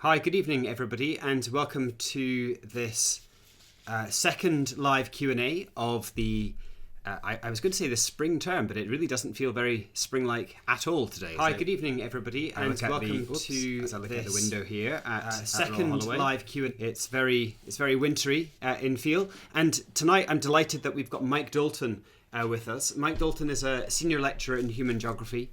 Hi, good evening, everybody, and welcome to this second live Q&A of the, I was going to say the spring term, but it really doesn't feel very spring-like at all today. Hi, good evening, everybody, and welcome to as I look out the window here at second live Q&A. It's very wintry in feel, and tonight I'm delighted that we've got Mike Dolton with us. Mike Dolton is a senior lecturer in human geography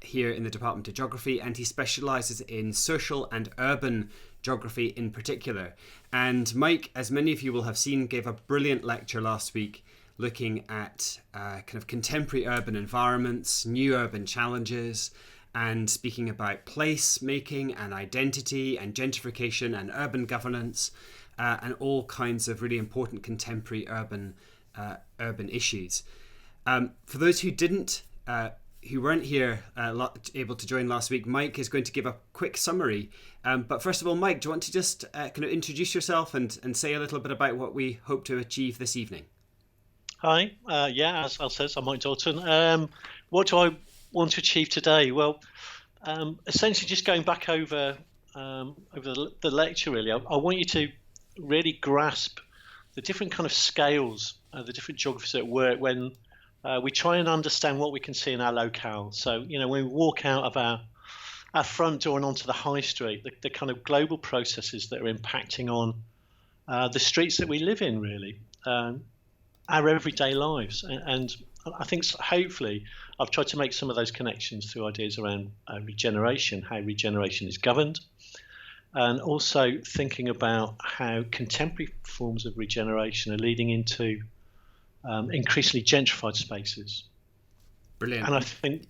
here in the Department of Geography, and he specialises in social and urban geography in particular. And Mike, as many of you will have seen, gave a brilliant lecture last week looking at kind of contemporary urban environments, new urban challenges, and speaking about place making and identity and gentrification and urban governance and all kinds of really important contemporary urban issues. For those who weren't here able to join last week, Mike is going to give a quick summary. But first of all, Mike, do you want to just kind of introduce yourself and say a little bit about what we hope to achieve this evening? Hi, as Al says, I'm Mike Dolton. What do I want to achieve today? Well, essentially just going back over the lecture, really. I want you to really grasp the different kind of scales, the different geographies at work when we try and understand what we can see in our locale. So, when we walk out of our front door and onto the high street, the kind of global processes that are impacting on the streets that we live in, really, our everyday lives. And I think hopefully I've tried to make some of those connections through ideas around regeneration, how regeneration is governed, and also thinking about how contemporary forms of regeneration are leading into increasingly gentrified spaces. Brilliant. And I think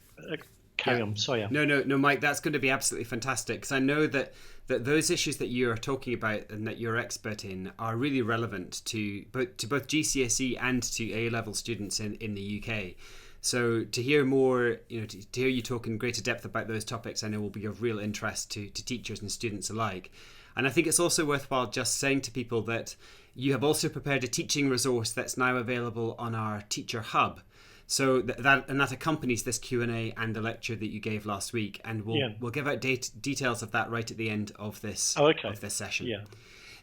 carry on. Sorry. No, Mike, that's going to be absolutely fantastic, because I know that those issues that you are talking about and that you're expert in are really relevant to both GCSE and to A-level students in the UK. So to hear more, to hear you talk in greater depth about those topics, I know will be of real interest to teachers and students alike. And I think it's also worthwhile just saying to people that you have also prepared a teaching resource that's now available on our Teacher Hub. So that accompanies this Q&A and the lecture that you gave last week, and we'll give out details of that right at the end of this of this session. Yeah.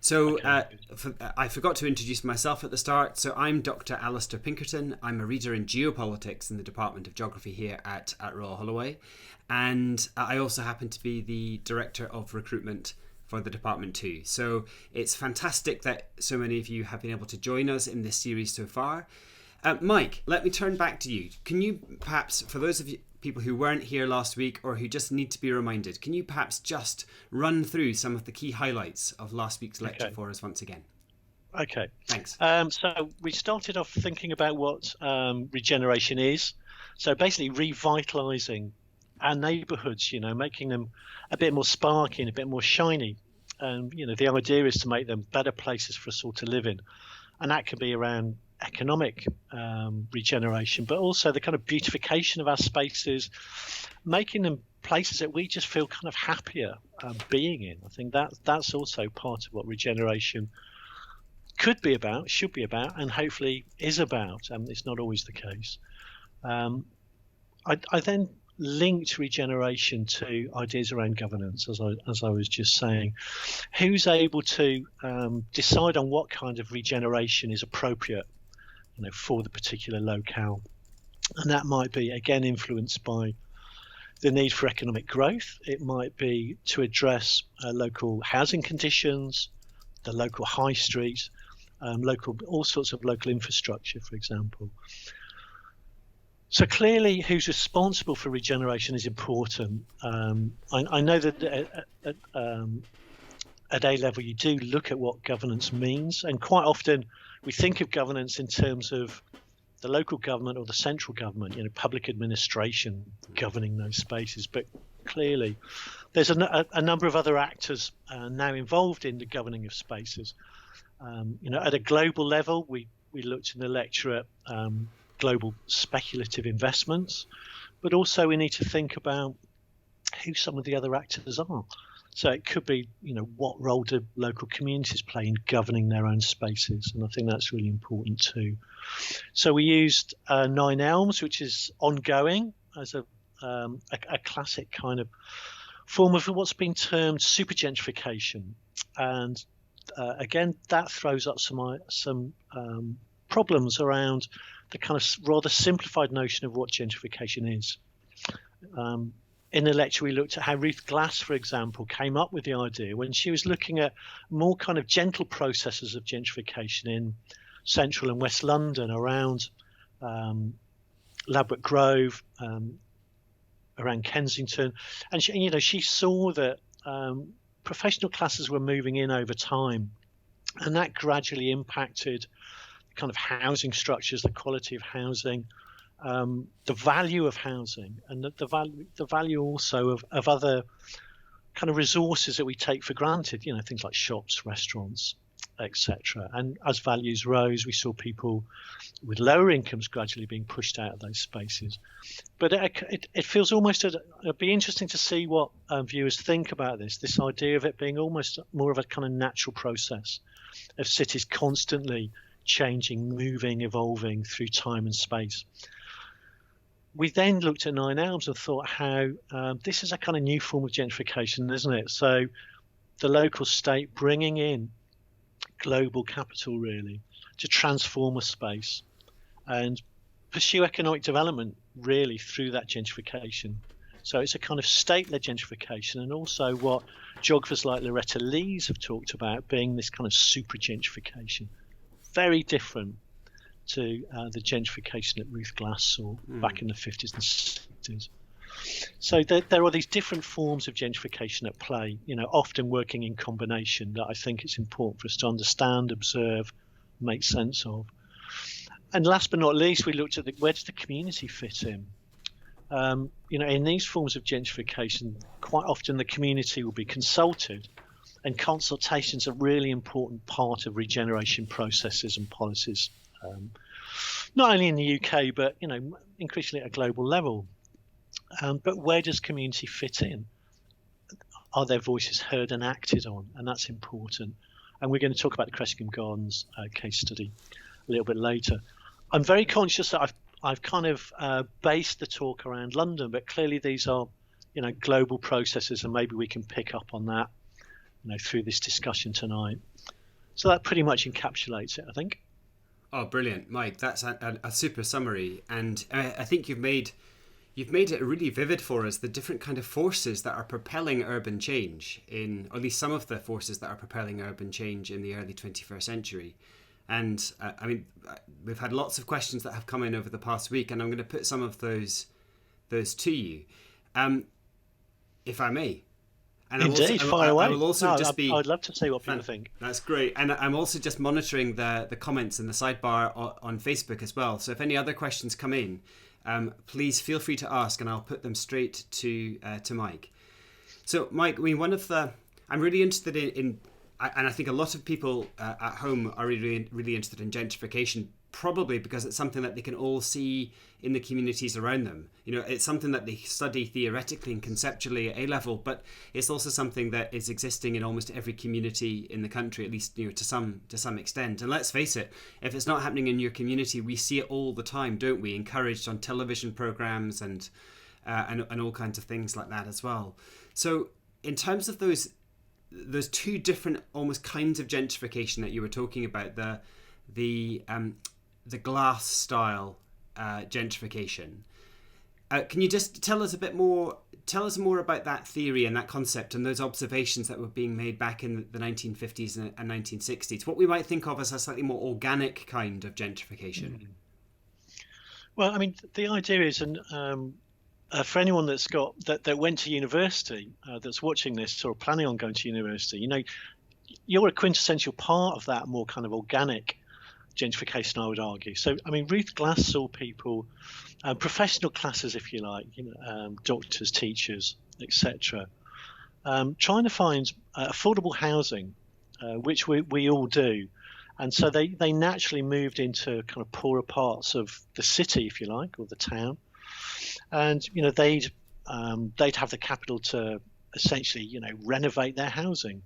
So I forgot to introduce myself at the start. So I'm Dr. Alistair Pinkerton. I'm a reader in geopolitics in the Department of Geography here at Royal Holloway, and I also happen to be the Director of Recruitment for the department too. So it's fantastic that so many of you have been able to join us in this series so far. Mike, let me turn back to you. Can you perhaps, for those of you people who weren't here last week or who just need to be reminded, can you perhaps just run through some of the key highlights of last week's lecture for us once again? Okay. Thanks. So we started off thinking about what regeneration is. So basically revitalising our neighbourhoods, making them a bit more sparky and a bit more shiny. And, the idea is to make them better places for us all to live in. And that can be around economic regeneration, but also the kind of beautification of our spaces, making them places that we just feel kind of happier being in. I think that's also part of what regeneration could be about, should be about, and hopefully is about. It's not always the case. I then linked regeneration to ideas around governance, as I was just saying. Who's able to decide on what kind of regeneration is appropriate, for the particular locale? And that might be, again, influenced by the need for economic growth. It might be to address local housing conditions, the local high street, all sorts of local infrastructure, for example. So clearly, who's responsible for regeneration is important. I know that at A level you do look at what governance means, and quite often we think of governance in terms of the local government or the central government, public administration governing those spaces. But clearly, there's a number of other actors now involved in the governing of spaces. At a global level, we looked in the lecture at global speculative investments, but also we need to think about who some of the other actors are. So it could be, what role do local communities play in governing their own spaces? And I think that's really important too. So we used 9 Elms, which is ongoing as a classic kind of form of what's been termed super gentrification, and again that throws up some problems around the kind of rather simplified notion of what gentrification is. In the lecture, we looked at how Ruth Glass, for example, came up with the idea when she was looking at more kind of gentle processes of gentrification in central and west London, around Ladbroke Grove, around Kensington, and she saw that professional classes were moving in over time, and that gradually impacted kind of housing structures, the quality of housing, the value of housing, and the value also of other kind of resources that we take for granted, things like shops, restaurants, etc. And as values rose, we saw people with lower incomes gradually being pushed out of those spaces. But it feels almost, it'd be interesting to see what viewers think about this idea of it being almost more of a kind of natural process of cities constantly changing, moving, evolving through time and space. We then looked at Nine Elms and thought how this is a kind of new form of gentrification, isn't it? So the local state bringing in global capital really to transform a space and pursue economic development really through that gentrification. So it's a kind of state-led gentrification, and also what geographers like Loretta Lees have talked about being this kind of super gentrification. Very different to the gentrification that Ruth Glass saw back in the 50s and 60s. So there are these different forms of gentrification at play, often working in combination, that I think it's important for us to understand, observe, make sense of. And last but not least, we looked at where does the community fit in? In these forms of gentrification, quite often the community will be consulted, and consultation's a really important part of regeneration processes and policies, not only in the UK, but increasingly at a global level. But where does community fit in? Are their voices heard and acted on? And that's important. And we're going to talk about the Cressingham Gardens case study a little bit later. I'm very conscious that I've kind of based the talk around London, but clearly these are, global processes, and maybe we can pick up on that, through this discussion tonight. So that pretty much encapsulates it, I think. Oh, brilliant, Mike. That's a super summary, and I think you've made it really vivid for us, the different kind of forces that are propelling urban change or at least some of the forces that are propelling urban change in the early 21st century. And we've had lots of questions that have come in over the past week, and I'm going to put some of those to you, if I may. And indeed, fire away. I will also I'd love to see what people think. That's great. And I'm also just monitoring the comments in the sidebar on Facebook as well. So if any other questions come in, please feel free to ask, and I'll put them straight to Mike. So, Mike, I'm really interested in, and I think a lot of people at home are really, really interested in gentrification, probably because it's something that they can all see in the communities around them. It's something that they study theoretically and conceptually at A-level, but it's also something that is existing in almost every community in the country, at least to some extent. And let's face it, if it's not happening in your community, we see it all the time, don't we? Encouraged on television programs and all kinds of things like that as well. So in terms of those two different almost kinds of gentrification that you were talking about, the glass style gentrification. Can you just tell us more about that theory and that concept and those observations that were being made back in the 1950s and 1960s? What we might think of as a slightly more organic kind of gentrification. Well, the idea is, for anyone that went to university, that's watching this or planning on going to university, you're a quintessential part of that more kind of organic gentrification, I would argue. So, Ruth Glass saw people, professional classes, if you like, doctors, teachers, etc., trying to find affordable housing, which we all do. And so they naturally moved into kind of poorer parts of the city, if you like, or the town. And, they'd have the capital to essentially, renovate their housing.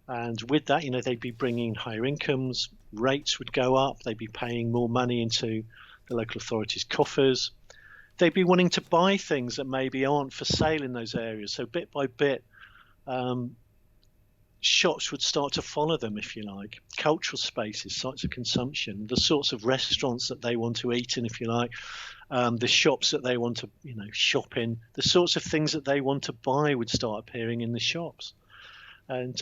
And with that, they'd be bringing higher incomes, rates would go up, they'd be paying more money into the local authorities' coffers. they'd be wanting to buy things that maybe aren't for sale in those areas. So bit by bit, shops would start to follow them, if you like. Cultural spaces, sites of consumption, the sorts of restaurants that they want to eat in, if you like, the shops that they want to, shop in, the sorts of things that they want to buy would start appearing in the shops. And,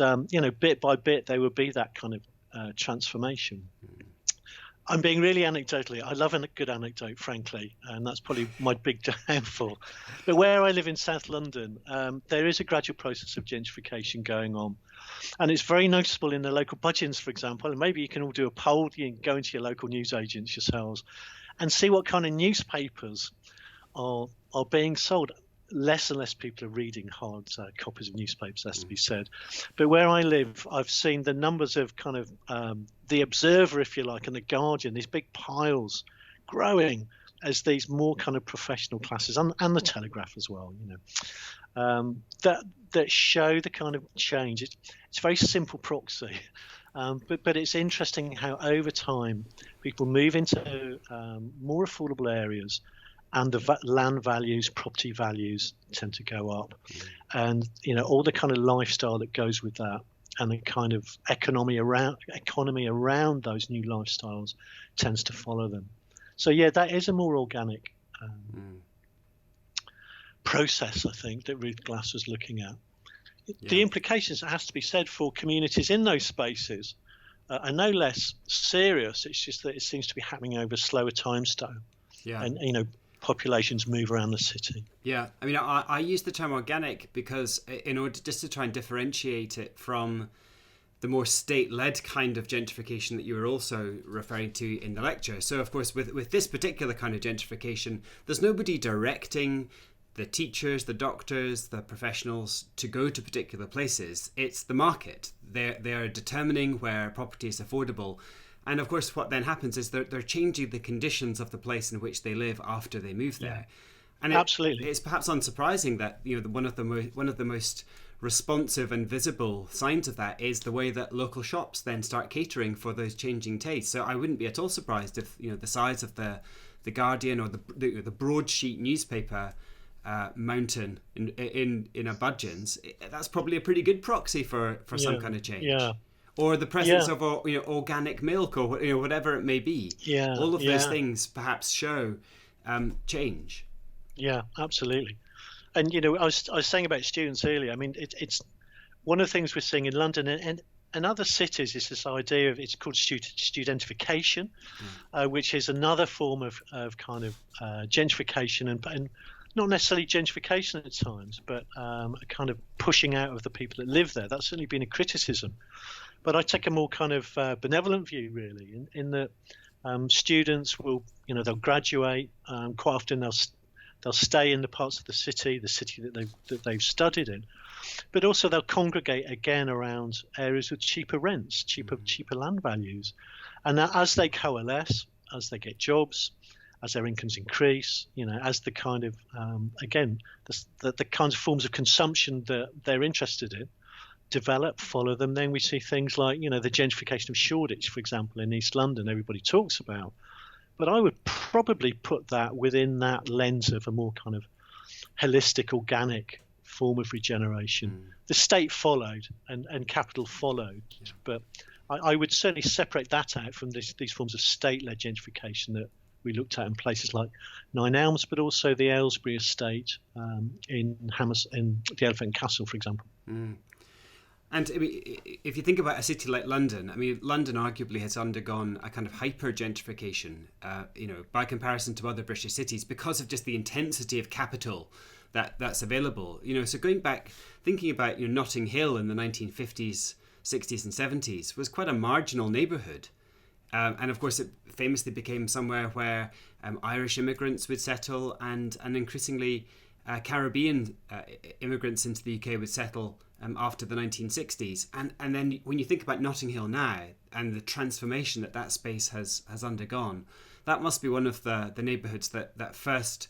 bit by bit, there would be that kind of transformation. I'm being really anecdotal. I love a good anecdote, frankly, and that's probably my big downfall. But where I live in South London, there is a gradual process of gentrification going on. And it's very noticeable in the local budgets, for example. And maybe you can all do a poll, you can go into your local newsagents yourselves and see what kind of newspapers are being sold. Less and less people are reading hard copies of newspapers, has to be said. But where I live, I've seen the numbers of kind of the Observer, if you like, and the Guardian, these big piles growing as these more kind of professional classes, and the Telegraph as well, that show the kind of change. It's a very simple proxy, but it's interesting how over time people move into more affordable areas, and the land values, property values tend to go up, and all the kind of lifestyle that goes with that, and the kind of economy around those new lifestyles tends to follow them. So yeah, that is a more organic process, I think, that Ruth Glass was looking at. Yeah. The implications, it has to be said, for communities in those spaces are no less serious. It's just that it seems to be happening over a slower timescale. Yeah. And populations move around the city. Yeah, I mean, I use the term organic because in order just to try and differentiate it from the more state-led kind of gentrification that you were also referring to in the lecture. So, of course, with this particular kind of gentrification, there's nobody directing the teachers, the doctors, the professionals to go to particular places. It's the market. They're determining where property is affordable. And of course, what then happens is they're changing the conditions of the place in which they live after they move there. And absolutely, it's perhaps unsurprising that one of the most responsive and visible signs of that is the way that local shops then start catering for those changing tastes. So I wouldn't be at all surprised if the size of the Guardian or the broadsheet newspaper mountain in a Budgeons, that's probably a pretty good proxy for some kind of change. Yeah. Or the presence of organic milk, or whatever it may be. Yeah, all of those things perhaps show change. Yeah, absolutely. And I was saying about students earlier. I mean, it's one of the things we're seeing in London and other cities is this idea of, it's called studentification, which is another form of kind of gentrification and not necessarily gentrification at times, but a kind of pushing out of the people that live there. That's certainly been a criticism. But I take a more kind of benevolent view, really, in that students will, they'll graduate. Quite often they'll stay in the parts of the city that they've studied in, but also they'll congregate again around areas with cheaper rents, cheaper land values, and as they coalesce, as they get jobs, as their incomes increase, as the kind of again the kinds of forms of consumption that they're interested in develop, follow them, then we see things like, the gentrification of Shoreditch, for example, in East London, everybody talks about. But I would probably put that within that lens of a more kind of holistic, organic form of regeneration. The state followed and capital followed, but I would certainly separate that out from these forms of state-led gentrification that we looked at in places like Nine Elms, but also the Aylesbury estate in the Elephant and Castle, for example. And if you think about a city like London, London arguably has undergone a kind of hyper gentrification, by comparison to other British cities, because of just the intensity of capital that's available. So going back, thinking about Notting Hill in the 1950s, 60s, and 70s was quite a marginal neighbourhood, and of course it famously became somewhere where Irish immigrants would settle, and increasingly Caribbean immigrants into the UK would settle after the 1960s. And then when you think about Notting Hill now and the transformation that space has undergone, that must be one of the neighbourhoods that first,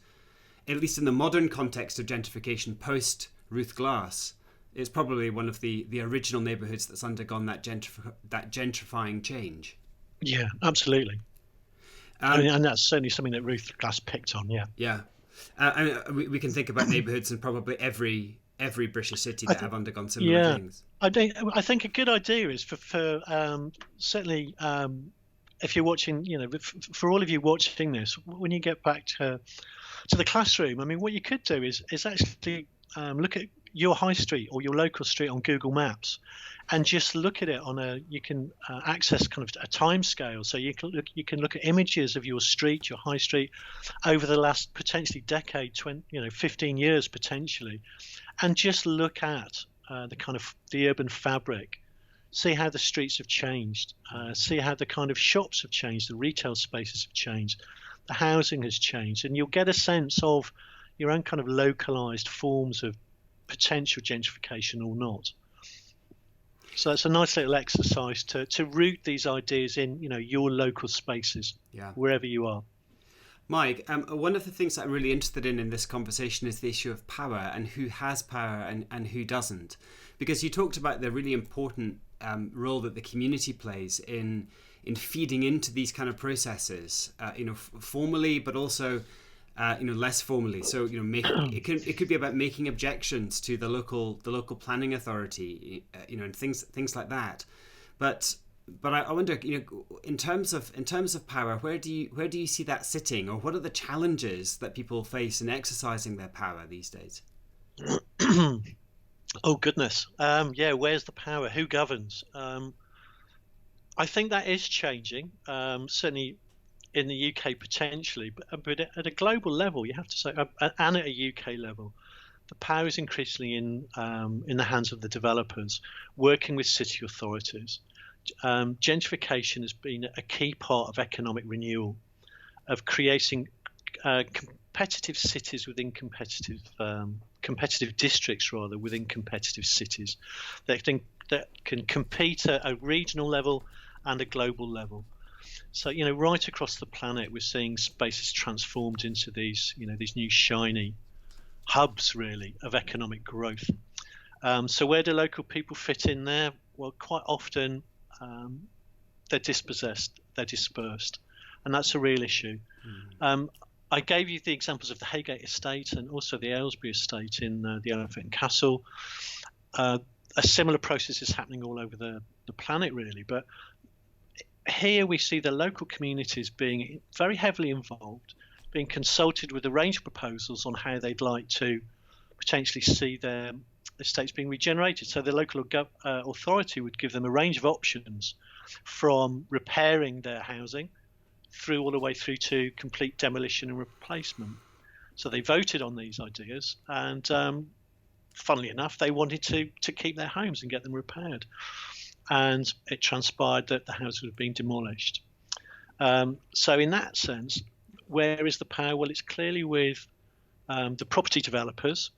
at least in the modern context of gentrification post Ruth Glass, it's probably one of the original neighbourhoods that's undergone that gentrifying change. Yeah, absolutely. And that's certainly something that Ruth Glass picked on, yeah. Yeah. We can think about neighbourhoods in probably every British city that have undergone similar Yeah, things. I think a good idea is for certainly if you're watching, for all of you watching this, when you get back to the classroom, I mean, what you could do is actually look at your high street or your local street on Google Maps, and just look at it you can access kind of a time scale. So you can look at images of your street, your high street, over the last potentially decade, 15 years potentially, and just look at the urban fabric. See how the streets have changed. See how the kind of shops have changed, the retail spaces have changed, the housing has changed, and you'll get a sense of your own kind of localized forms of potential gentrification or not. So it's a nice little exercise to root these ideas in, your local spaces, wherever you are. Mike, one of the things that I'm really interested in this conversation is the issue of power and who has power and who doesn't. Because you talked about the really important role that the community plays in feeding into these kind of processes, formally, but also less formally. So it could be about making objections to the local planning authority, and things like that. But I wonder, in terms of power, where do you see that sitting, or what are the challenges that people face in exercising their power these days? Oh goodness, where's the power? Who governs? I think that is changing. Certainly in the UK potentially, but at a global level, you have to say, and at a UK level, the power is increasingly in the hands of the developers, working with city authorities. Gentrification has been a key part of economic renewal, of creating competitive cities within competitive districts rather within competitive cities that can compete at a regional level and a global level. So right across the planet, we're seeing spaces transformed into these new shiny hubs really of economic growth. So where do local people fit in there? Well, quite often they're dispossessed, they're dispersed, and that's a real issue. I gave you the examples of the Haygate estate and also the Aylesbury estate in the Elephant and Castle. A similar process is happening all over the planet really, but here we see the local communities being very heavily involved, being consulted with a range of proposals on how they'd like to potentially see their estates being regenerated. So the local authority would give them a range of options, from repairing their housing all the way through to complete demolition and replacement. So they voted on these ideas, and funnily enough, they wanted to keep their homes and get them repaired. And it transpired that the houses were being demolished. So in that sense, where is the power? Well, it's clearly with the property developers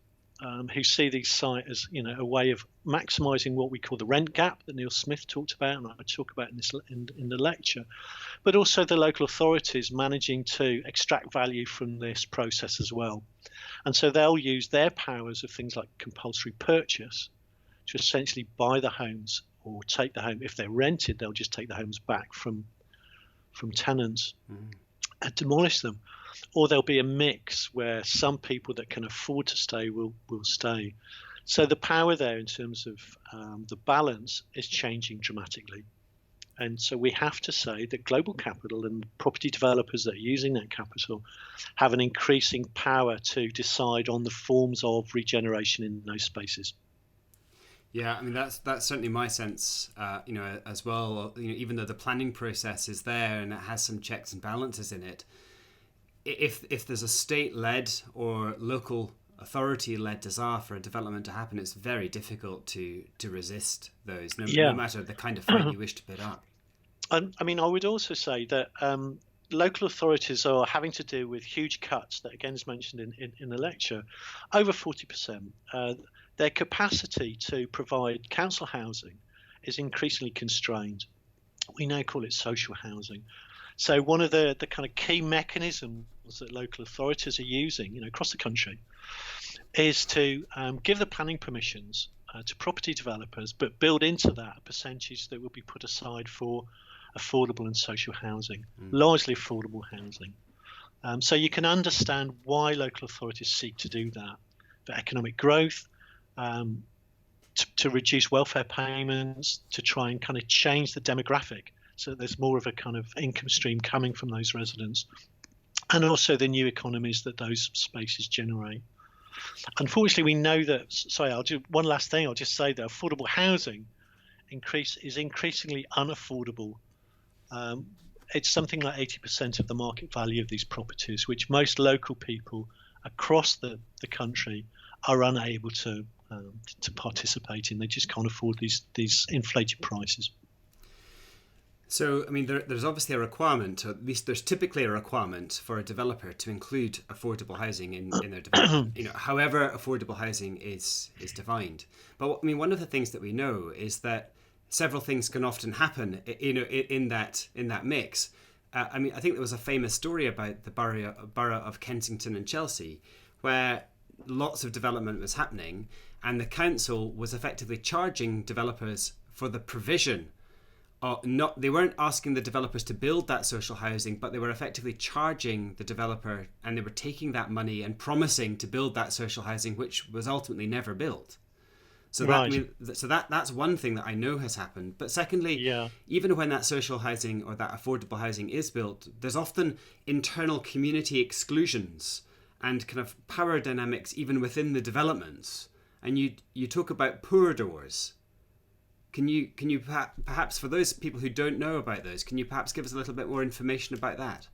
who see these sites as a way of maximising what we call the rent gap that Neil Smith talked about, and I talk about in the lecture, but also the local authorities managing to extract value from this process as well. And so they'll use their powers of things like compulsory purchase to essentially buy the homes, or take the home. If they're rented, they'll just take the homes back from tenants and demolish them. Or there'll be a mix where some people that can afford to stay will stay. So the power there in terms of the balance is changing dramatically. And so we have to say that global capital and property developers that are using that capital have an increasing power to decide on the forms of regeneration in those spaces. Yeah, I mean that's certainly my sense, as well. Even though the planning process is there and it has some checks and balances in it, if there's a state-led or local authority-led desire for a development to happen, it's very difficult to resist those, no matter the kind of fight you wish to put up. I mean, I would also say that local authorities are having to do with huge cuts that, again, is mentioned in the lecture, over 40%. Their capacity to provide council housing is increasingly constrained. We now call it social housing. So one of the kind of key mechanisms that local authorities are using, across the country, is to give the planning permissions to property developers, but build into that a percentage that will be put aside for affordable and social housing, largely affordable housing. So you can understand why local authorities seek to do that for economic growth, to reduce welfare payments, to try and kind of change the demographic so there's more of a kind of income stream coming from those residents, and also the new economies that those spaces generate. Unfortunately, we know that. Sorry, I'll do one last thing. I'll just say that affordable housing is increasingly unaffordable. It's something like 80% of the market value of these properties, which most local people across the country are unable to participate in. They just can't afford these inflated prices. So, I mean, there's obviously a requirement, or at least there's typically a requirement for a developer to include affordable housing in their development, however affordable housing is defined. But, I mean, one of the things that we know is that several things can often happen, in that mix. I mean, I think there was a famous story about the borough of Kensington and Chelsea, where lots of development was happening, and the council was effectively charging developers for the provision. They weren't asking the developers to build that social housing, but they were effectively charging the developer, and they were taking that money and promising to build that social housing, which was ultimately never built. So right. That's one thing that I know has happened. But secondly, even when that social housing or that affordable housing is built, there's often internal community exclusions and kind of power dynamics even within the developments. And you talk about pour doors. Can you perhaps, for those people who don't know about those, can you perhaps give us a little bit more information about that?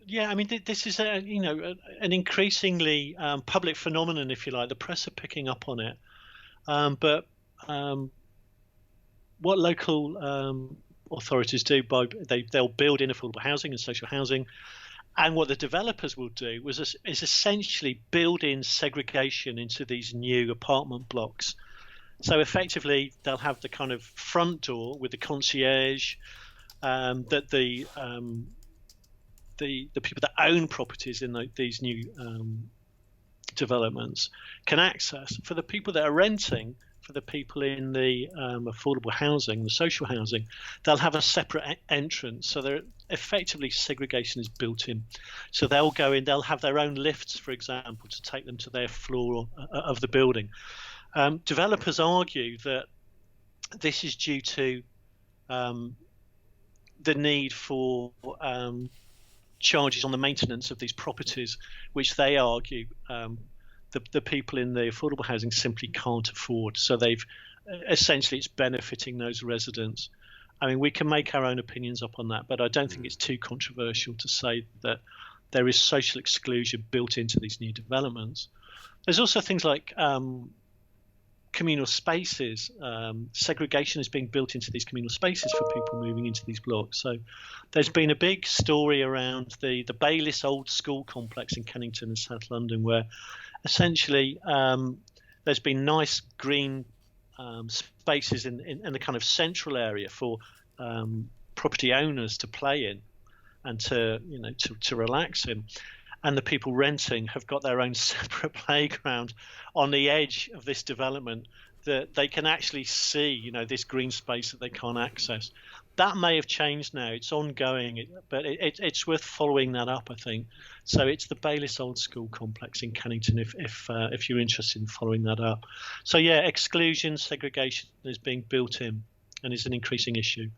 Yeah, I mean, this is an increasingly public phenomenon, if you like. The press are picking up on it, but what local authorities do they'll build in affordable housing and social housing. And what the developers will do is essentially build in segregation into these new apartment blocks. So effectively, they'll have the kind of front door with the concierge that the people that own properties in these new developments can access. For the people that are renting, for the people in the affordable housing, the social housing, they'll have a separate entrance. So they're effectively segregation is built in. So they'll go in, they'll have their own lifts, for example, to take them to their floor of the building. Developers argue that this is due to the need for charges on the maintenance of these properties, which they argue the people in the affordable housing simply can't afford. So it's benefiting those residents. I mean, we can make our own opinions up on that, but I don't think it's too controversial to say that there is social exclusion built into these new developments. There's also things like communal spaces. Segregation is being built into these communal spaces for people moving into these blocks. So there's been a big story around the Baylis Old School complex in Kennington and South London, where essentially there's been nice green spaces in the kind of central area for property owners to play in and to relax in, and the people renting have got their own separate playground on the edge of this development that they can actually see, this green space that they can't access. That may have changed now. It's ongoing, but it's worth following that up, I think. So it's the Baylis Old School complex in Kennington, if you're interested in following that up. So yeah, exclusion, segregation is being built in and is an increasing issue.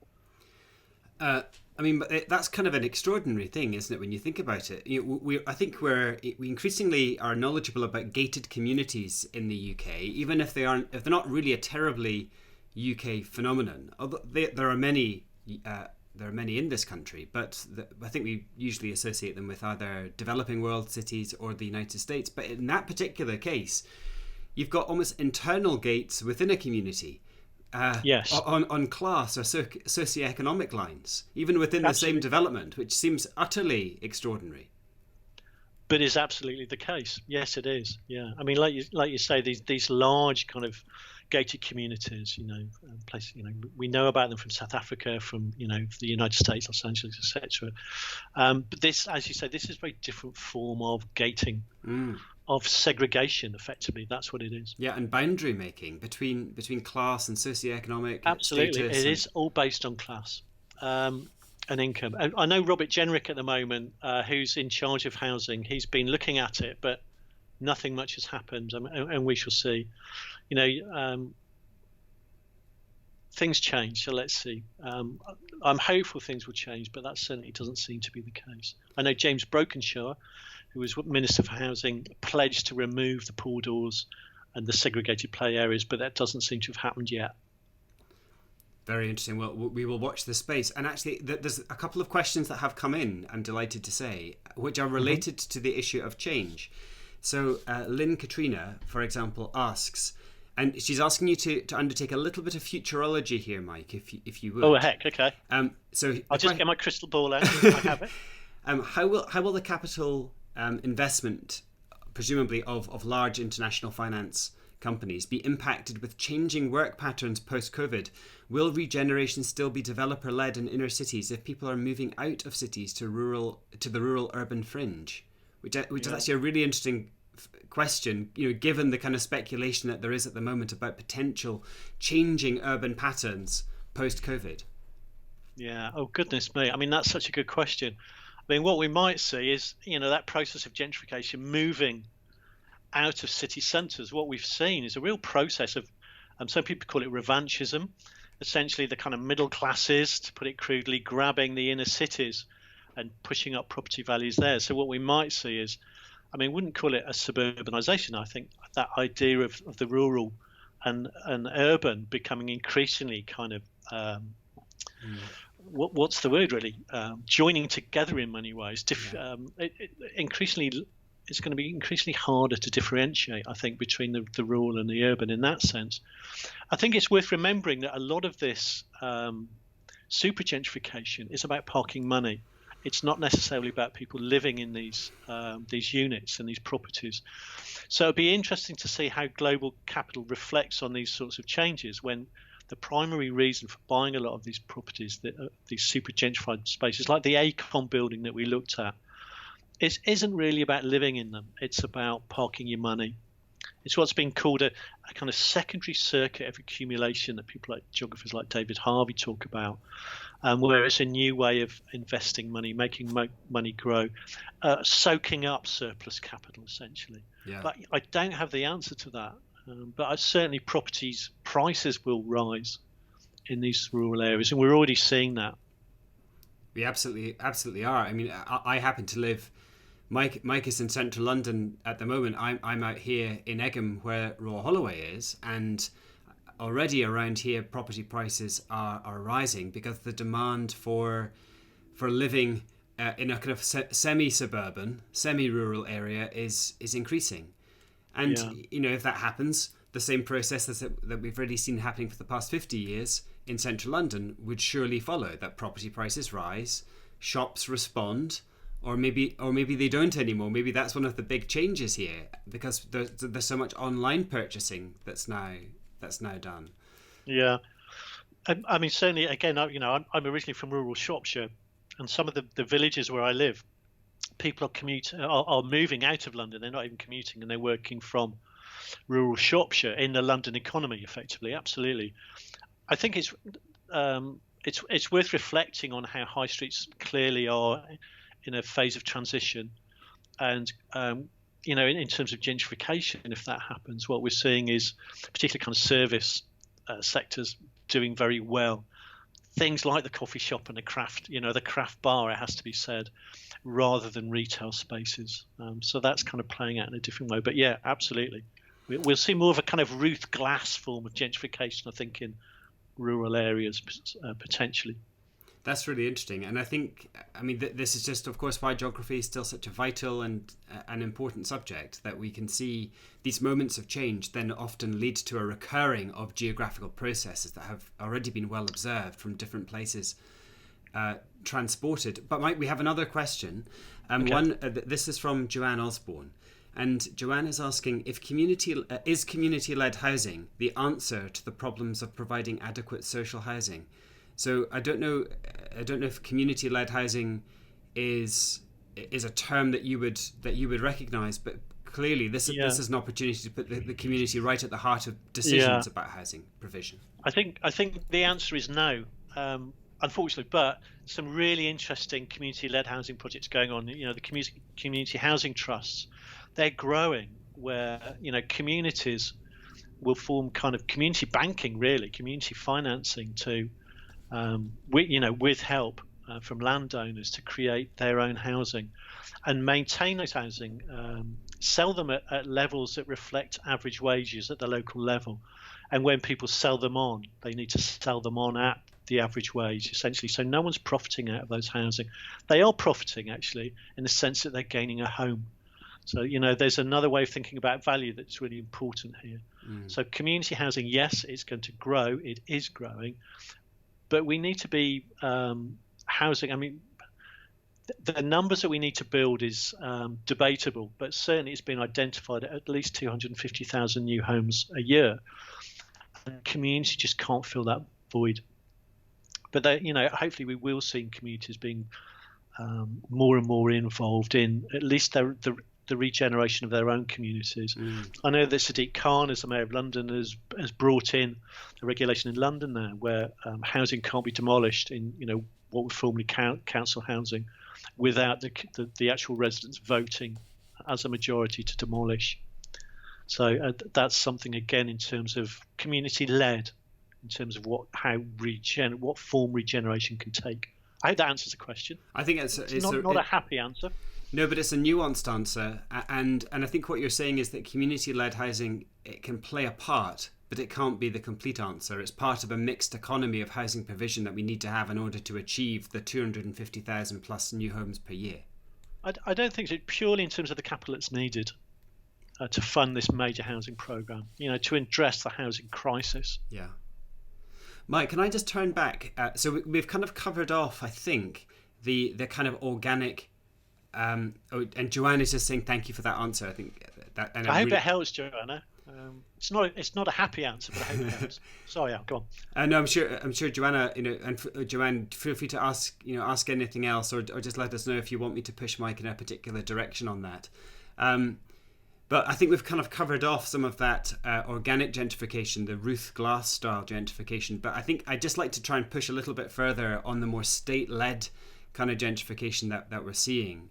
I mean, that's kind of an extraordinary thing, isn't it, when you think about it? I think we increasingly are knowledgeable about gated communities in the UK, even if they're not really a terribly UK phenomenon. Although there are many in this country, but I think we usually associate them with either developing world cities or the United States. But in that particular case, you've got almost internal gates within a community. Yes. On class or socioeconomic lines, even within the same development, which seems utterly extraordinary. But is absolutely the case. Yes, it is. Yeah, I mean, like you say, these large kind of gated communities, places, we know about them from South Africa, from the United States, Los Angeles, etc. But this, as you say, this is a very different form of gating. Of segregation, effectively. That's what it is. Yeah, and boundary making between class and socioeconomic. Absolutely, it is all based on class. an income. And I know Robert Jenrick at the moment, who's in charge of housing. He's been looking at it, but nothing much has happened, and we shall see. Things change, so let's see. I'm hopeful things will change, but that certainly doesn't seem to be the case. I know James Brokenshire, who was Minister for Housing, pledged to remove the pool doors and the segregated play areas, but that doesn't seem to have happened yet. Very interesting. Well, we will watch this space. And actually, there's a couple of questions that have come in, I'm delighted to say, which are related to the issue of change. So Lynn Katrina, for example, asks, and she's asking you to undertake a little bit of futurology here, Mike, if you would. Oh, heck, okay. So I'll just get my crystal ball out if I have it. How will the capital investment, presumably of large international finance companies, be impacted with changing work patterns post-COVID? Will regeneration still be developer-led in inner cities if people are moving out of cities to the rural-urban fringe? Which is actually a really interesting question, given the kind of speculation that there is at the moment about potential changing urban patterns post-COVID. Yeah. Oh, goodness me. I mean, that's such a good question. I mean, what we might see is, that process of gentrification moving out of city centres. What we've seen is a real process of, some people call it revanchism, essentially the kind of middle classes, to put it crudely, grabbing the inner cities and pushing up property values there. So what we might see is, I wouldn't call it a suburbanisation. I think that idea of the rural and urban becoming increasingly kind of, what's the word really? Joining together in many ways. It's going to be increasingly harder to differentiate, I think, between the rural and the urban in that sense. I think it's worth remembering that a lot of this super gentrification is about parking money. It's not necessarily about people living in these units and these properties. So it'd be interesting to see how global capital reflects on these sorts of changes when the primary reason for buying a lot of these properties, these super gentrified spaces, like the Acon building that we looked at, isn't really about living in them. It's about parking your money. It's what's been called a kind of secondary circuit of accumulation that people like geographers like David Harvey talk about, where it's a new way of investing money, making money grow, soaking up surplus capital, essentially. Yeah. But I don't have the answer to that. But certainly properties prices will rise in these rural areas, and we're already seeing that. We absolutely are. I happen to live. Mike is in central London at the moment. I'm out here in Egham where Royal Holloway is, and already around here property prices are rising because the demand for living in a kind of semi-suburban, semi-rural area is increasing. And if that happens, the same process that we've already seen happening for the past 50 years in central London would surely follow, that property prices rise, shops respond, or maybe they don't anymore. Maybe that's one of the big changes here, because there's so much online purchasing that's now done. Yeah, certainly. Again, I'm originally from rural Shropshire, and some of the villages where I live, people are moving out of London. They're not even commuting, and they're working from rural Shropshire in the London economy, effectively. Absolutely. I think it's worth reflecting on how high streets clearly are in a phase of transition, and in terms of gentrification, if that happens, what we're seeing is particularly kind of service sectors doing very well. Things like the coffee shop and the craft bar, it has to be said, rather than retail spaces. So that's kind of playing out in a different way. But yeah, absolutely. We'll see more of a kind of Ruth Glass form of gentrification, I think, in rural areas potentially. That's really interesting. And I think, this is just, of course, why geography is still such a vital and an important subject, that we can see these moments of change then often lead to a recurring of geographical processes that have already been well observed from different places transported. But Mike, we have another question. Okay. This is from Joanne Osborne. And Joanne is asking, is community-led housing the answer to the problems of providing adequate social housing? So I don't know if community-led housing is a term that you would recognise, but clearly this is an opportunity to put the community right at the heart of decisions about housing provision. I think the answer is no. unfortunately, but some really interesting community-led housing projects going on. The community housing trusts, they're growing, where communities will form kind of community banking, really community financing to, with help from landowners to create their own housing and maintain those housing, sell them at levels that reflect average wages at the local level. And when people sell them on, they need to sell them on at the average wage, essentially. So no one's profiting out of those housing. They are profiting, actually, in the sense that they're gaining a home. So, there's another way of thinking about value that's really important here. So community housing, yes, it's going to grow. It is growing. But we need to be housing. I mean, the numbers that we need to build is debatable, but certainly it's been identified at least 250,000 new homes a year. And community just can't fill that void. But hopefully we will see communities being more and more involved in at least the regeneration of their own communities. I know that Sadiq Khan, as the Mayor of London, has brought in a regulation in London now where housing can't be demolished in what was formerly council housing without the actual residents voting as a majority to demolish. So that's something, again, in terms of community-led, in terms of what form regeneration can take. I hope that answers the question. I think it's not a happy answer. No, but it's a nuanced answer, and I think what you're saying is that community-led housing, it can play a part, but it can't be the complete answer. It's part of a mixed economy of housing provision that we need to have in order to achieve the 250,000 plus new homes per year. I don't think it's purely in terms of the capital that's needed to fund this major housing programme, to address the housing crisis. Yeah. Mike, can I just turn back? So we've kind of covered off, I think, the kind of organic... and Joanna's just saying thank you for that answer. I think that. And I hope it helps, Joanna. It's not a happy answer, but I hope it helps. Sorry, Al, go on. No, I'm sure Joanna, and Joanne, feel free to ask anything else, or just let us know if you want me to push Mike in a particular direction on that. But I think we've kind of covered off some of that organic gentrification, the Ruth Glass style gentrification. But I think I'd just like to try and push a little bit further on the more state-led kind of gentrification that we're seeing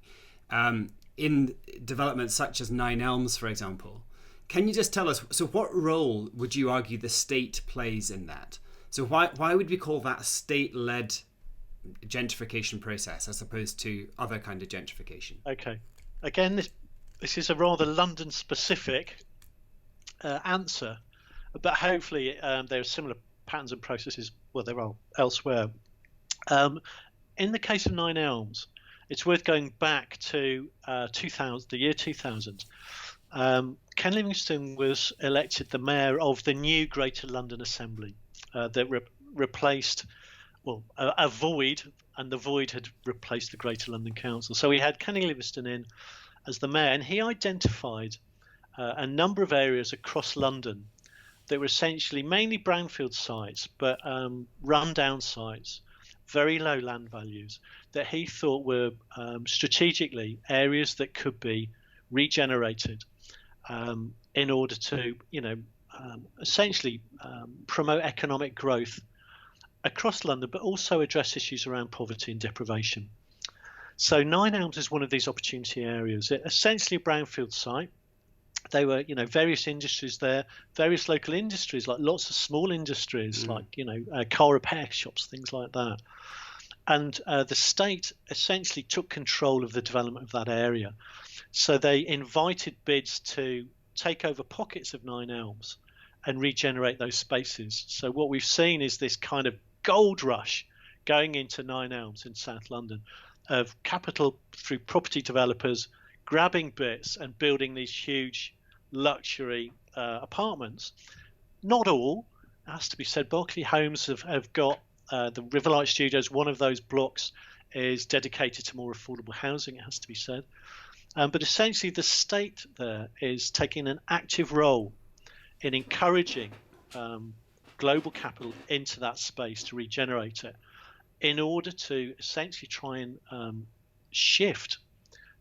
in developments such as Nine Elms, for example. Can you just tell us, so what role would you argue the state plays in that? So why would we call that state-led gentrification process as opposed to other kind of gentrification? Okay. Again, this is a rather London-specific answer, but hopefully there are similar patterns and processes, well, there are elsewhere. In the case of Nine Elms, it's worth going back to the year 2000. Ken Livingstone was elected the mayor of the new Greater London Assembly that replaced a void, and the void had replaced the Greater London Council. So we had Ken Livingstone in as the mayor, and he identified a number of areas across London that were essentially mainly brownfield sites, but run-down sites, very low land values, that he thought were strategically areas that could be regenerated in order to, essentially promote economic growth across London, but also address issues around poverty and deprivation. So Nine Elms is one of these opportunity areas. It essentially a brownfield site. They were, various industries there, various local industries, like lots of small industries, like, car repair shops, things like that. And the state essentially took control of the development of that area. So they invited bids to take over pockets of Nine Elms and regenerate those spaces. So what we've seen is this kind of gold rush going into Nine Elms in South London of capital through property developers grabbing bits and building these huge luxury apartments. Not all, it has to be said. Berkeley Homes have got the Riverlight Studios. One of those blocks is dedicated to more affordable housing, it has to be said. But essentially the state there is taking an active role in encouraging global capital into that space to regenerate it in order to essentially try and shift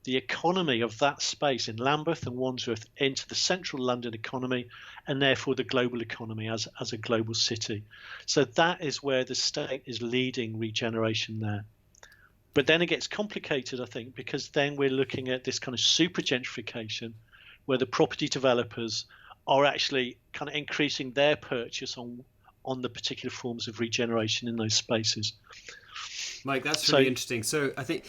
the economy of that space in Lambeth and Wandsworth into the central London economy, and therefore the global economy as a global city. So that is where the state is leading regeneration there. But then it gets complicated, I think, because then we're looking at this kind of super gentrification where the property developers are actually kind of increasing their purchase on the particular forms of regeneration in those spaces. Mike, that's really interesting. So I think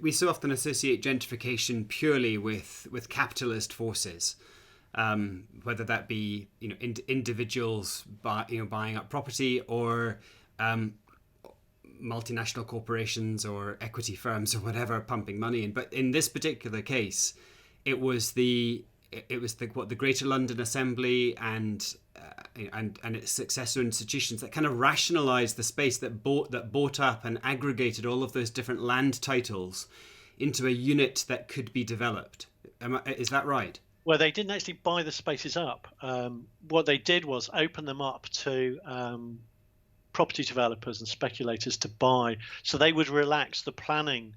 we so often associate gentrification purely with capitalist forces, whether that be individuals buying up property or multinational corporations or equity firms or whatever pumping money in. But in this particular case, it was the Greater London Assembly and its successor institutions that kind of rationalised the space, that bought up and aggregated all of those different land titles into a unit that could be developed. Is that right? Well, they didn't actually buy the spaces up. What they did was open them up to property developers and speculators to buy. So they would relax the planning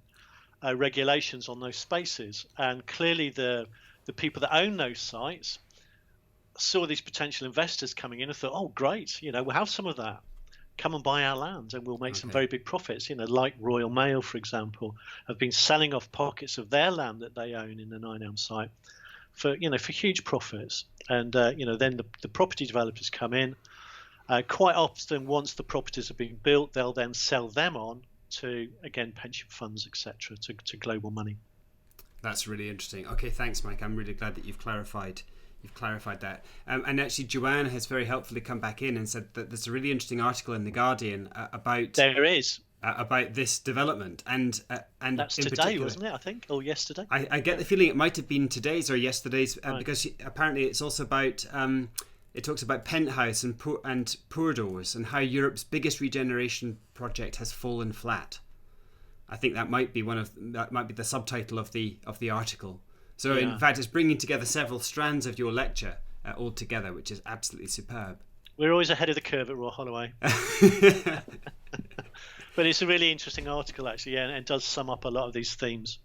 regulations on those spaces. And clearly the people that own those sites saw these potential investors coming in and thought, oh, great, we'll have some of that. Come and buy our land and we'll make some very big profits. Like Royal Mail, for example, have been selling off pockets of their land that they own in the Nine Elms site for huge profits. And, then the property developers come in. Quite often, once the properties have been built, they'll then sell them on to, again, pension funds, etc., to global money. That's really interesting. Okay, thanks, Mike. I'm really glad that you've clarified that. And actually, Joanne has very helpfully come back in and said that there's a really interesting article in The Guardian about this development. And that's today, wasn't it, I think, or yesterday? I get the feeling it might have been today's or yesterday's, because apparently it's also about... it talks about Penthouse and Pourdoors and how Europe's biggest regeneration project has fallen flat. I think that might be the subtitle of the article. So in fact, it's bringing together several strands of your lecture all together, which is absolutely superb. We're always ahead of the curve at Royal Holloway. But it's a really interesting article, actually, and it does sum up a lot of these themes.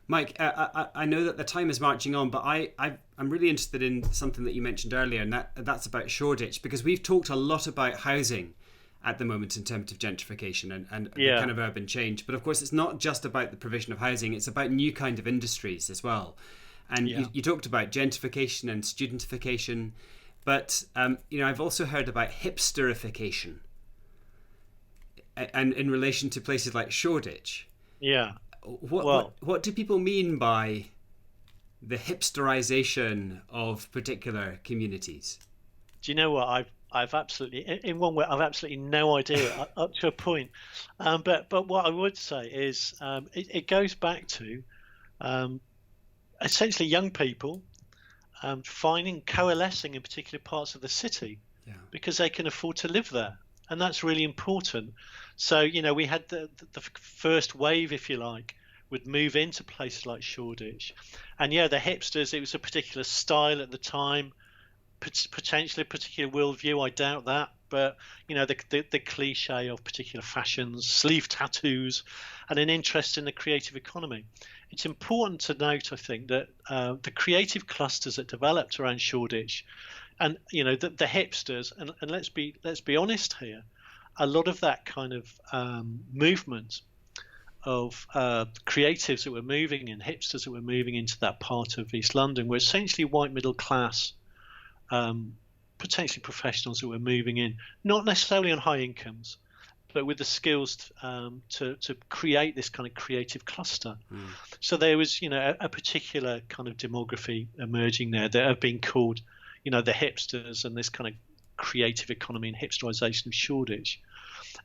Mike, I know that the time is marching on, but I'm really interested in something that you mentioned earlier, and that's about Shoreditch, because we've talked a lot about housing at the moment in terms of gentrification and the kind of urban change. But of course, it's not just about the provision of housing, it's about new kind of industries as well. And you talked about gentrification and studentification, but I've also heard about hipsterification, and in relation to places like Shoreditch. Yeah. What do people mean by the hipsterization of particular communities? Do you know what? I've absolutely, in one way, I've absolutely no idea up to a point. But what I would say is it goes back to essentially young people coalescing in particular parts of the city because they can afford to live there. And that's really important. So, we had the first wave, if you like, would move into places like Shoreditch. And the hipsters, it was a particular style at the time, potentially a particular worldview, I doubt that. But, the cliche of particular fashions, sleeve tattoos, and an interest in the creative economy. It's important to note, I think, that the creative clusters that developed around Shoreditch and, the hipsters, and let's be honest here, a lot of that kind of movement of creatives that were moving and hipsters that were moving into that part of East London were essentially white middle class, potentially professionals that were moving in, not necessarily on high incomes, but with the skills to create this kind of creative cluster. So there was, a particular kind of demography emerging there that have been called, the hipsters, and this kind of creative economy and hipsterization of Shoreditch.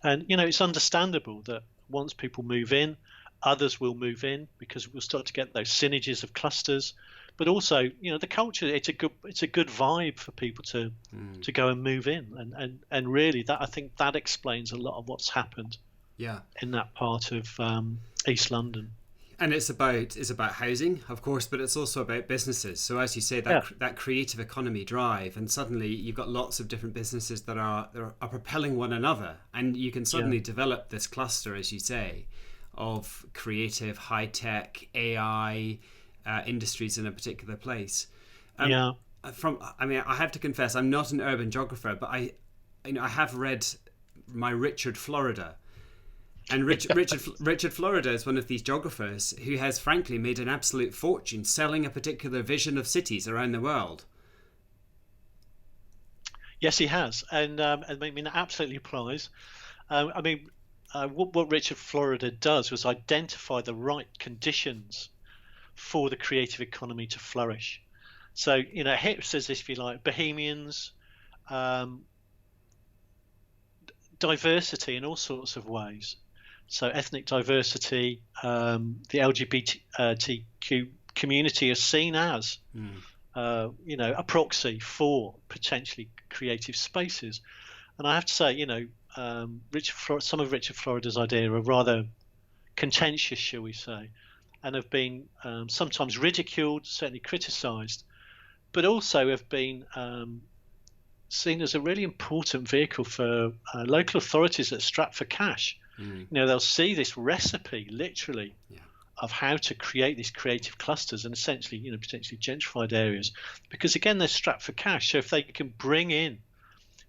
And, it's understandable that once people move in, others will move in because we'll start to get those synergies of clusters. But also, the culture, it's a good vibe for people to go and move in. And really, that I think that explains a lot of what's happened in that part of East London. And it's about housing, of course, but it's also about businesses. So as you say, that creative economy drive, and suddenly you've got lots of different businesses that are propelling one another, and you can suddenly develop this cluster, as you say, of creative, high-tech, AI industries in a particular place. Yeah. I have to confess, I'm not an urban geographer, but I have read my Richard Florida. And Richard Florida is one of these geographers who has, frankly, made an absolute fortune selling a particular vision of cities around the world. Yes, he has, and I mean, that absolutely applies. What Richard Florida does was identify the right conditions for the creative economy to flourish. So, hipsters, if you like, bohemians, diversity in all sorts of ways. So ethnic diversity, the LGBTQ community is seen as, a proxy for potentially creative spaces. And I have to say, some of Richard Florida's ideas are rather contentious, shall we say, and have been sometimes ridiculed, certainly criticised, but also have been seen as a really important vehicle for local authorities that are strapped for cash. They'll see this recipe, literally, of how to create these creative clusters and essentially, potentially gentrified areas, because again, they're strapped for cash. So if they can bring in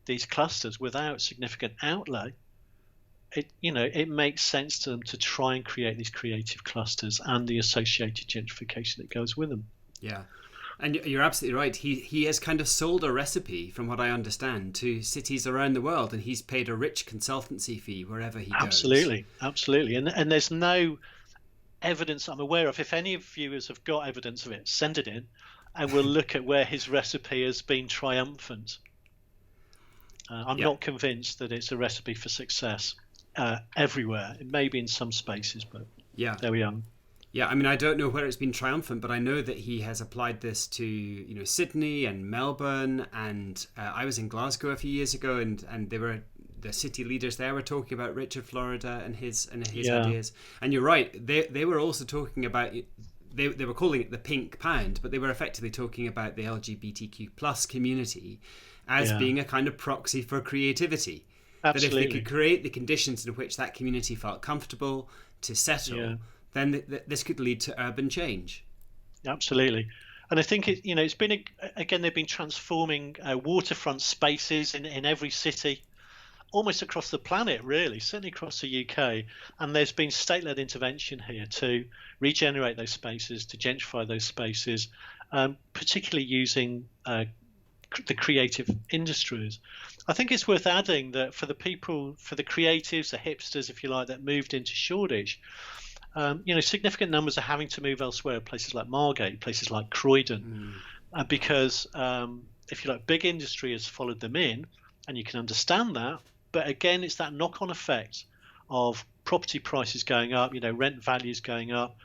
these clusters without significant outlay, it makes sense to them to try and create these creative clusters and the associated gentrification that goes with them. Yeah. And you're absolutely right. He has kind of sold a recipe, from what I understand, to cities around the world, and he's paid a rich consultancy fee wherever he goes. Absolutely. And there's no evidence I'm aware of. If any of viewers have got evidence of it, send it in, and we'll look at where his recipe has been triumphant. I'm not convinced that it's a recipe for success everywhere. It may be in some spaces, but there we are. Yeah, I mean, I don't know where it's been triumphant, but I know that he has applied this to, Sydney and Melbourne, and I was in Glasgow a few years ago, and the city leaders there were talking about Richard Florida and his ideas. And you're right, they were also talking about, they were calling it the pink pound, but they were effectively talking about the LGBTQ plus community as being a kind of proxy for creativity. Absolutely. That if they could create the conditions in which that community felt comfortable to settle, then this could lead to urban change. Absolutely. And I think it's been they've been transforming waterfront spaces in every city, almost across the planet, really, certainly across the UK. And there's been state-led intervention here to regenerate those spaces, to gentrify those spaces, particularly using the creative industries. I think it's worth adding that for the creatives, the hipsters, if you like, that moved into Shoreditch, significant numbers are having to move elsewhere, places like Margate, places like Croydon, because, if you like, big industry has followed them in, and you can understand that. But again, it's that knock-on effect of property prices going up, rent values going up,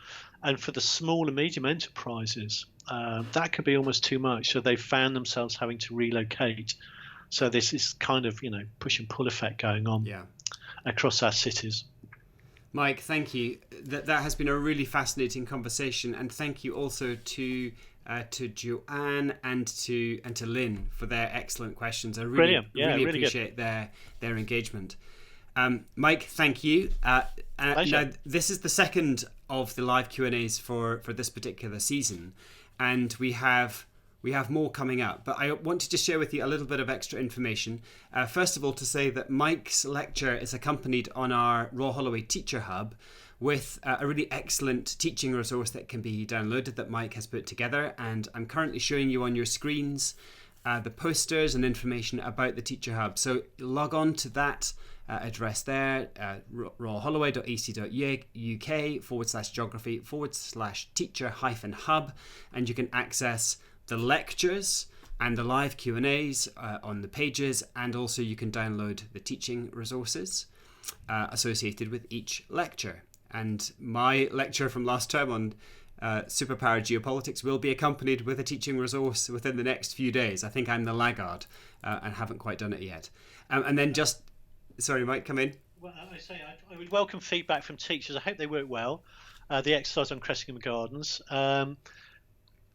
and for the small and medium enterprises, that could be almost too much. So they've found themselves having to relocate. So this is kind of, push and pull effect going on across our cities. Mike, thank you. That has been a really fascinating conversation, and thank you also to Joanne and to Lynn for their excellent questions. I really appreciate their engagement. Mike, thank you. Now, this is the second of the live Q&As for this particular season, and we have more coming up, but I want to just share with you a little bit of extra information. First of all, to say that Mike's lecture is accompanied on our Raw Holloway Teacher Hub with a really excellent teaching resource that can be downloaded that Mike has put together, and I'm currently showing you on your screens the posters and information about the Teacher Hub. So log on to that address there, rawholloway.ac.uk/geography/teacher-hub, and you can access the lectures and the live Q&As on the pages, and also you can download the teaching resources associated with each lecture. And my lecture from last term on superpowered geopolitics will be accompanied with a teaching resource within the next few days. I think I'm the laggard and haven't quite done it yet. And then sorry, Mike, come in. Well, I would welcome feedback from teachers. I hope they work well. The exercise on Cressingham Gardens.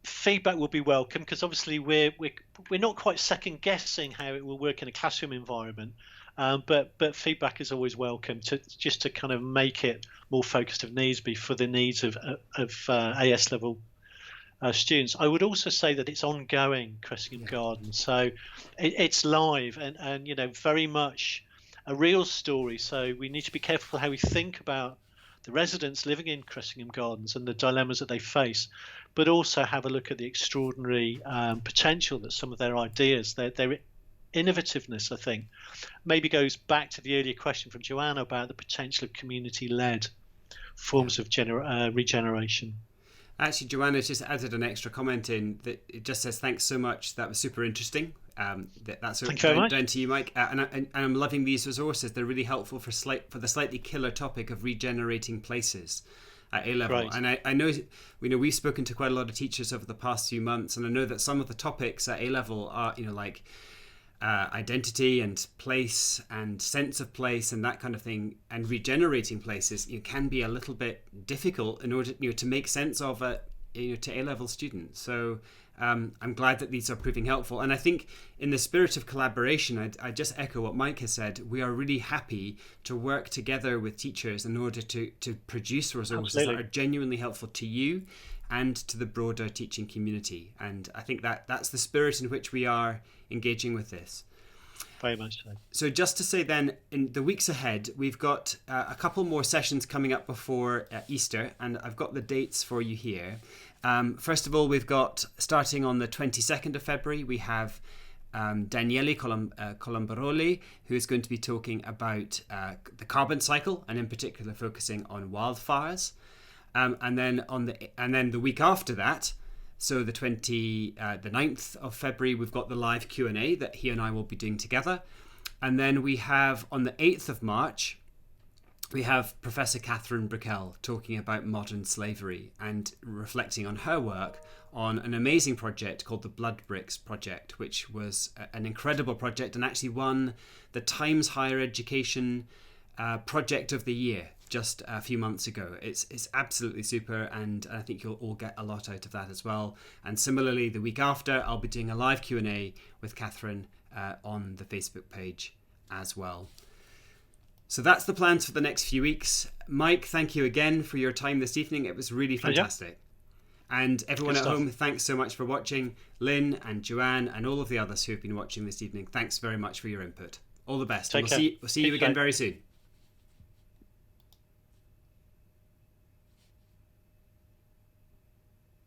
Feedback will be welcome, because obviously we're not quite second guessing how it will work in a classroom environment. But feedback is always welcome to kind of make it more focused if needs be for the needs of AS level students. I would also say that it's ongoing, Cressingham Gardens, so it's live and very much a real story. So we need to be careful how we think about the residents living in Cressingham Gardens and the dilemmas that they face, but also have a look at the extraordinary potential that some of their ideas, their innovativeness, I think, maybe goes back to the earlier question from Joanna about the potential of community-led forms of regeneration. Actually, Joanna just added an extra comment in that it just says, thanks so much. That was super interesting. That's down to you, Mike. And I'm loving these resources. They're really helpful for the slightly killer topic of regenerating places at A-level. Right. And I know, we've spoken to quite a lot of teachers over the past few months, and I know that some of the topics at A-level are, like identity and place and sense of place and that kind of thing, and regenerating places can be a little bit difficult in order to make sense of to A-level students. So I'm glad that these are proving helpful, and I think in the spirit of collaboration, I just echo what Mike has said. We are really happy to work together with teachers in order to produce resources Absolutely. That are genuinely helpful to you and to the broader teaching community, and I think that's the spirit in which we are engaging with this. Very much so. So just to say then, in the weeks ahead, we've got a couple more sessions coming up before Easter, and I've got the dates for you here. First of all, we've got, starting on the 22nd of February, we have Daniele Colombaroli, who is going to be talking about the carbon cycle, and in particular focusing on wildfires. And then the week after that, so the 9th of February, we've got the live Q&A that he and I will be doing together. And then we have, on the 8th of March, we have Professor Catherine Brickell talking about modern slavery and reflecting on her work on an amazing project called the Blood Bricks Project, which was an incredible project and actually won the Times Higher Education Project of the Year just a few months ago. It's absolutely super, and I think you'll all get a lot out of that as well. And similarly, the week after, I'll be doing a live Q&A with Catherine on the Facebook page as well. So that's the plans for the next few weeks. Mike, thank you again for your time this evening. It was really fantastic. And everyone at home, thanks so much for watching. Lynn and Joanne and all of the others who have been watching this evening, thanks very much for your input. All the best. And we'll see you again very soon.